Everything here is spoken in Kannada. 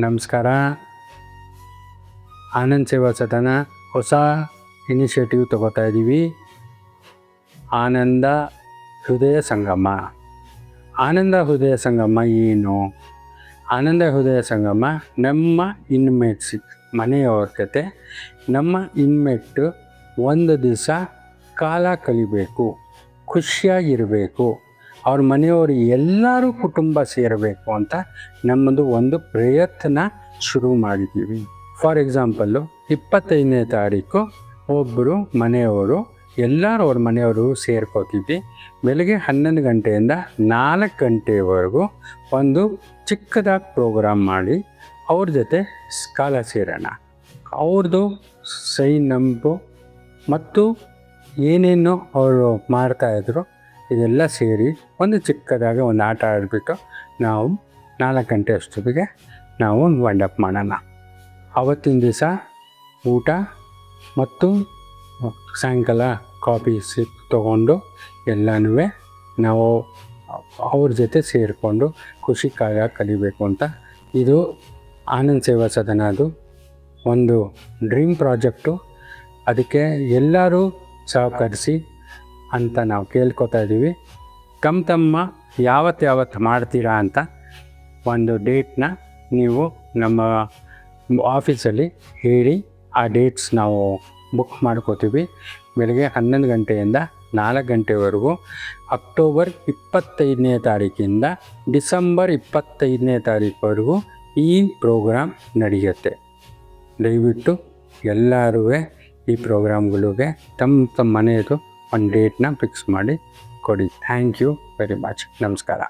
ನಮಸ್ಕಾರ. ಆನಂದ್ ಸೇವಾ ಸದನ ಹೊಸ ಇನಿಷಿಯೇಟಿವ್ ತಗೋತಾ ಇದ್ದೀವಿ. ಆನಂದ ಹೃದಯ ಸಂಗಮ. ಆನಂದ ಹೃದಯ ಸಂಗಮ ಏನು? ಆನಂದ ಹೃದಯ ಸಂಗಮ ನಮ್ಮ ಇನ್ಮೇಟ್ಸ್ ಮನೆಯವ್ರ ಜೊತೆ ನಮ್ಮ ಇನ್ಮೇಟ್ ಒಂದು ದಿವಸ ಕಾಲ ಕಲಿಬೇಕು, ಖುಷಿಯಾಗಿರಬೇಕು, ಅವ್ರ ಮನೆಯವರು ಎಲ್ಲರೂ ಕುಟುಂಬ ಸೇರಬೇಕು ಅಂತ ನಮ್ಮದು ಒಂದು ಪ್ರಯತ್ನ ಶುರು ಮಾಡಿದ್ದೀವಿ. ಫಾರ್ ಎಕ್ಸಾಂಪಲ್ಲು 25ನೇ ತಾರೀಕು ಒಬ್ಬರು ಮನೆಯವರು ಎಲ್ಲರೂ ಅವ್ರ ಮನೆಯವರು ಸೇರ್ಕೋತಿದ್ವಿ. ಬೆಳಗ್ಗೆ 11 ಗಂಟೆಯಿಂದ 4 ಗಂಟೆವರೆಗೂ ಒಂದು ಚಿಕ್ಕದಾಗಿ ಪ್ರೋಗ್ರಾಮ್ ಮಾಡಿ ಅವ್ರ ಜೊತೆ ಕಾಲ ಸೇರೋಣ. ಅವ್ರದ್ದು ಸೈನ್ ನಂಬು ಮತ್ತು ಏನೇನು ಅವರು ಮಾಡ್ತಾಯಿದ್ರು ಇದೆಲ್ಲ ಸೇರಿ ಒಂದು ಚಿಕ್ಕದಾಗಿ ಒಂದು ಆಟ ಆಡಿಬಿಟ್ಟು ನಾವು 4 ಗಂಟೆ ಅಷ್ಟೊತ್ತಿಗೆ ನಾವು ವೈಂಡಪ್ ಮಾಡೋಣ. ಆವತ್ತಿನ ದಿವಸ ಊಟ ಮತ್ತು ಸಾಯಂಕಾಲ ಕಾಫಿ ತೊಗೊಂಡು ಎಲ್ಲನೂ ನಾವು ಅವ್ರ ಜೊತೆ ಸೇರಿಕೊಂಡು ಖುಷಿ ಕಲಿಬೇಕು ಅಂತ ಇದು ಆನಂದ್ ಸೇವಾ ಸದನದು ಒಂದು ಡ್ರೀಮ್ ಪ್ರಾಜೆಕ್ಟು. ಅದಕ್ಕೆ ಎಲ್ಲರೂ ಸಹಕರಿಸಿ ಅಂತ ನಾವು ಕೇಳ್ಕೊತಾ ಇದ್ದೀವಿ. ತಮ್ಮ ಯಾವತ್ತು ಮಾಡ್ತೀರಾ ಅಂತ ಒಂದು ಡೇಟ್ನ ನೀವು ನಮ್ಮ ಆಫೀಸಲ್ಲಿ ಹೇಳಿ ಆ ಡೇಟ್ಸ್ ನಾವು ಬುಕ್ ಮಾಡ್ಕೋತೀವಿ. ಬೆಳಗ್ಗೆ 11 ಗಂಟೆಯಿಂದ 4 ಗಂಟೆವರೆಗೂ ಅಕ್ಟೋಬರ್ 25ನೇ ತಾರೀಕಿಂದ ಡಿಸೆಂಬರ್ 25ನೇ ತಾರೀಕುವರೆಗೂ ಈ ಪ್ರೋಗ್ರಾಮ್ ನಡೆಯುತ್ತೆ. ದಯವಿಟ್ಟು ಎಲ್ಲರೂ ಈ ಪ್ರೋಗ್ರಾಮ್ಗಳಿಗೆ ತಮ್ಮ ಮನೆಯದು ಒಂದು ಡೇಟ್ನ ಫಿಕ್ಸ್ ಮಾಡಿ ಕೊಡಿ. Thank you very much. ನಮಸ್ಕಾರ.